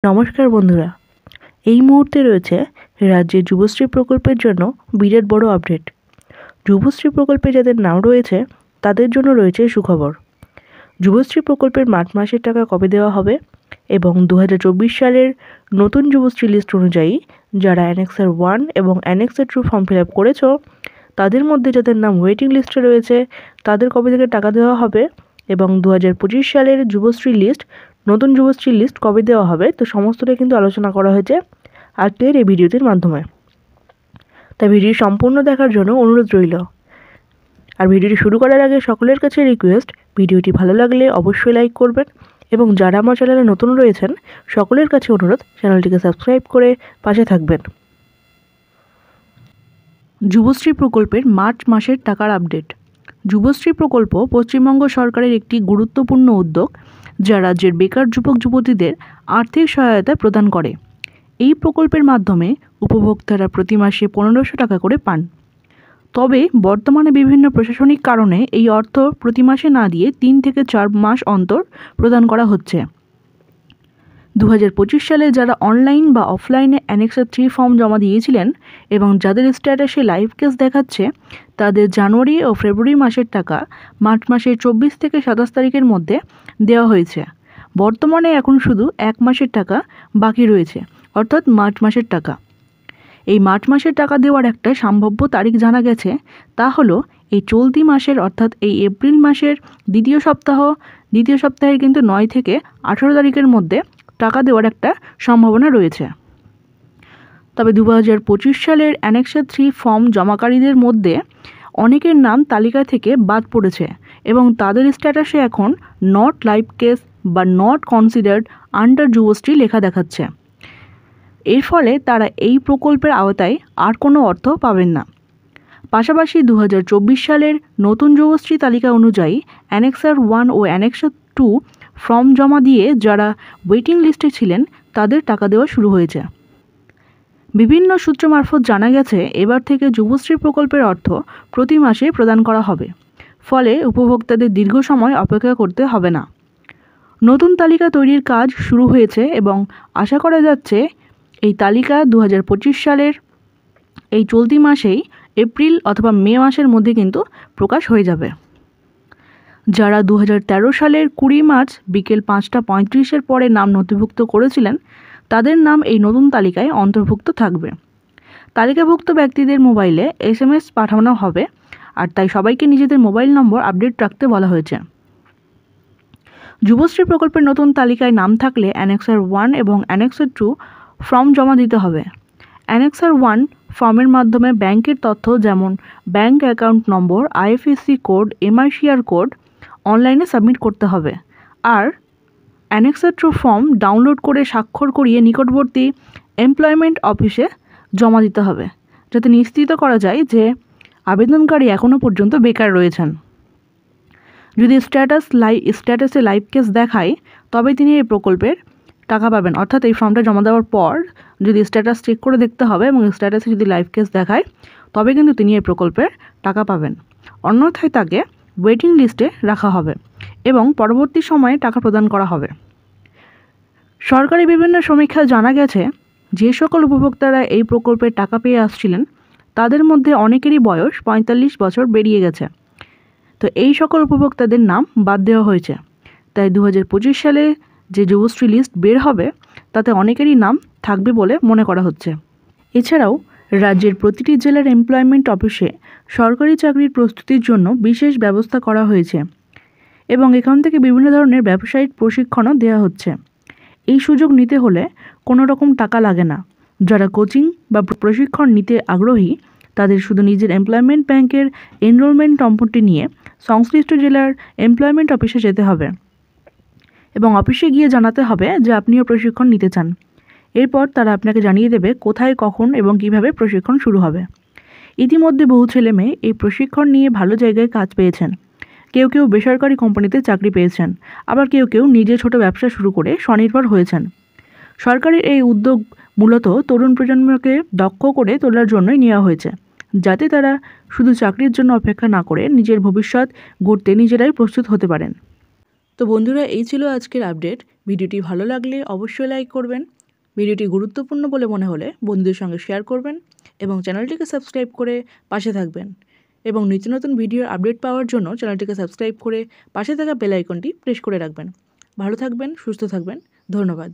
নমস্কার বন্ধুরা, এই মুহূর্তে রয়েছে রাজ্যের যুবশ্রী প্রকল্পের জন্য বিরাট বড় আপডেট। যুবশ্রী প্রকল্পে যাদের নাম রয়েছে তাদের জন্য রয়েছে সুখবর। যুবশ্রী প্রকল্পের মার্চ মাসের টাকা কবে দেওয়া হবে এবং 2024 সালের নতুন যুবশ্রী লিস্ট অনুযায়ী যারা অ্যানেক্সার 1 এবং অ্যানেক্সার 2 ফর্ম ফিল আপ করেছ তাদের মধ্যে যাদের নাম ওয়েটিং লিস্টে রয়েছে তাদের কবে থেকে টাকা দেওয়া হবে এবং 2025 সালের যুবশ্রী লিস্ট নতুন যুবশ্রী লিস্ট কবে দেওয়া হবে, তো সমস্তটাই কিন্তু আলোচনা করা হয়েছে আজকের এই ভিডিওটির মাধ্যমে। তাই ভিডিও সম্পূর্ণ দেখার জন্য অনুরোধ রইল। আর ভিডিওটি শুরু করার আগে সকলের কাছে রিকোয়েস্ট, ভিডিওটি ভালো লাগলে অবশ্যই লাইক করবেন এবং যারা আমার চ্যানেলে নতুন রয়েছেন সকলের কাছে অনুরোধ চ্যানেলটিকে সাবস্ক্রাইব করে পাশে থাকবেন। যুবশ্রী প্রকল্পের মার্চ মাসের টাকার আপডেট। যুবশ্রী প্রকল্প পশ্চিমবঙ্গ সরকারের একটি গুরুত্বপূর্ণ উদ্যোগ যা রাজ্যের বেকার যুবক যুবতীদের আর্থিক সহায়তা প্রদান করে। এই প্রকল্পের মাধ্যমে উপভোক্তারা প্রতি মাসে 1500 টাকা করে পান। তবে বর্তমানে বিভিন্ন প্রশাসনিক কারণে এই অর্থ প্রতি মাসে না দিয়ে 3 থেকে 4 মাস অন্তর প্রদান করা হচ্ছে। 2025 সালে যারা অনলাইন বা অফলাইনে অ্যানেক্সার 3 ফর্ম জমা দিয়েছিলেন এবং যাদের স্ট্যাটাসে লাইভ কেস দেখাচ্ছে তাদের জানুয়ারি ও ফেব্রুয়ারি মাসের টাকা মার্চ মাসের 24 থেকে 27 তারিখের মধ্যে দেওয়া হয়েছে। বর্তমানে এখন শুধু 1 মাসের টাকা বাকি রয়েছে, অর্থাৎ মার্চ মাসের টাকা। এই মার্চ মাসের টাকা দেওয়ার একটা সম্ভাব্য তারিখ জানা গেছে, তা হলো এই চলতি মাসের অর্থাৎ এই এপ্রিল মাসের দ্বিতীয় সপ্তাহের কিন্তু 9 থেকে 18 তারিখের মধ্যে টাকা দেওয়ার একটা সম্ভাবনা রয়েছে। তবে 2025 সালের অ্যানেক্সার 3 ফর্ম জমাকারীদের মধ্যে অনেকের নাম তালিকা থেকে বাদ পড়েছে এবং তাদের স্ট্যাটাসে এখন নট লাইভ কেস বা নট কনসিডার্ড আন্ডার যুবশ্রী লেখা দেখাচ্ছে। এর ফলে তারা এই প্রকল্পের আওতায় আর কোনো অর্থ পাবেন না। পাশাপাশি 2024 সালের নতুন যুবশ্রী তালিকা অনুযায়ী অ্যানেক্সার 1 ও অ্যানেক্সার 2 ফর্ম জমা দিয়ে যারা ওয়েটিং লিস্টে ছিলেন তাদের টাকা দেওয়া শুরু হয়েছে। বিভিন্ন সূত্র মারফত জানা গেছে এবার থেকে যুবশ্রী প্রকল্পের অর্থ প্রতি মাসে প্রদান করা হবে, ফলে উপভোক্তাদের দীর্ঘ সময় অপেক্ষা করতে হবে না। নতুন তালিকা তৈরির কাজ শুরু হয়েছে এবং আশা করা যাচ্ছে এই তালিকা 2025 সালের এই চলতি মাসেই এপ্রিল অথবা মে মাসের মধ্যে কিন্তু প্রকাশ হয়ে যাবে। যারা 2013 সালের 20 মার্চ বিকেল 5:35 পরে নাম নথিভুক্ত করেছিলেন তাদের নাম এই নতুন তালিকায় অন্তর্ভুক্ত থাকবে। তালিকাভুক্ত ব্যক্তিদের মোবাইলে SMS পাঠানো হবে, আর তাই সবাইকে নিজেদের মোবাইল নম্বর আপডেট রাখতে বলা হয়েছে। যুবশ্রী প্রকল্পের নতুন তালিকায় নাম থাকলে অ্যানেক্সার 1 এবং অ্যানেক্সার 2 ফর্ম জমা দিতে হবে। অ্যানেক্সার 1 ফর্মের মাধ্যমে ব্যাংকের তথ্য যেমন bank account number, IFSC code, MICR code অনলাইনে সাবমিট করতে হবে। আর অ্যানেক্সার 2 ফর্ম ডাউনলোড করে স্বাক্ষর করিয়ে নিকটবর্তী এমপ্লয়মেন্ট অফিসে জমা দিতে হবে, যাতে নিশ্চিত করা যায় যে আবেদনকারী এখনও পর্যন্ত বেকার রয়েছেন। যদি স্ট্যাটাসে লাইভ কেস দেখায় তবে তিনি এই প্রকল্পের টাকা পাবেন, অর্থাৎ এই ফর্মটা জমা দেওয়ার পর যদি স্ট্যাটাস চেক করে দেখতে হবে এবং স্ট্যাটাসে যদি লাইভ কেস দেখায় তবে কিন্তু তিনি এই প্রকল্পের টাকা পাবেন। অন্যথায় তাকে ওয়েটিং লিস্টে রাখা হবে এবং পরবর্তী সময়ে টাকা প্রদান করা হবে। সরকারি বিভিন্ন সমীক্ষায় জানা গেছে যে সকল উপভোক্তারা এই প্রকল্পের টাকা পেয়ে আসছিলেন তাদের মধ্যে অনেকেরই বয়স 45 বছর পেরিয়ে গেছে। তো এই সকল উপভোক্তাদের নাম বাদ দেওয়া হয়েছে। তাই 2025 সালে যে যুবশ্রী লিস্ট বের হবে তাতে অনেকেরই নাম থাকবে বলে মনে করা হচ্ছে। এছাড়াও রাজ্যের প্রতিটি জেলার এমপ্লয়মেন্ট অফিসে সরকারি চাকরির প্রস্তুতির জন্য বিশেষ ব্যবস্থা করা হয়েছে এবং এখান থেকে বিভিন্ন ধরনের ব্যবসায়িক প্রশিক্ষণও দেওয়া হচ্ছে। এই সুযোগ নিতে হলে কোনো রকম টাকা লাগে না। যারা কোচিং বা প্রশিক্ষণ নিতে আগ্রহী তাদের শুধু নিজের এমপ্লয়মেন্ট ব্যাংকের এনরোলমেন্ট নম্বরটি নিয়ে সংশ্লিষ্ট জেলার এমপ্লয়মেন্ট অফিসে যেতে হবে এবং অফিসে গিয়ে জানাতে হবে যে আপনিও প্রশিক্ষণ নিতে চান। এরপর তারা আপনাকে জানিয়ে দেবে কোথায়, কখন এবং কিভাবে প্রশিক্ষণ শুরু হবে। ইতিমধ্যে বহু ছেলে মেয়ে এই প্রশিক্ষণ নিয়ে ভালো জায়গায় কাজ পেয়েছেন। কেউ কেউ বেসরকারি কোম্পানিতে চাকরি পেয়েছেন, আবার কেউ কেউ নিজে ছোট ব্যবসা শুরু করে স্বনির্ভর হয়েছেন। সরকারের এই উদ্যোগ মূলত তরুণ প্রজন্মকে দক্ষ করে তোলার জন্যই নেওয়া হয়েছে, যাতে তারা শুধু চাকরির জন্য অপেক্ষা না করে নিজের ভবিষ্যৎ গড়তে নিজেরাই প্রস্তুত হতে পারেন। তো বন্ধুরা, এই ছিল আজকের আপডেট। ভিডিওটি ভালো লাগলে অবশ্যই লাইক করবেন। ভিডিওটি গুরুত্বপূর্ণ বলে মনে হলে বন্ধুদের সঙ্গে শেয়ার করবেন এবং চ্যানেলটিকে সাবস্ক্রাইব করে পাশে থাকবেন এবং নিত্য নতুন ভিডিওর আপডেট পাওয়ার জন্য চ্যানেলটিকে সাবস্ক্রাইব করে পাশে থাকা বেল আইকনটি প্রেস করে রাখবেন। ভালো থাকবেন, সুস্থ থাকবেন। ধন্যবাদ।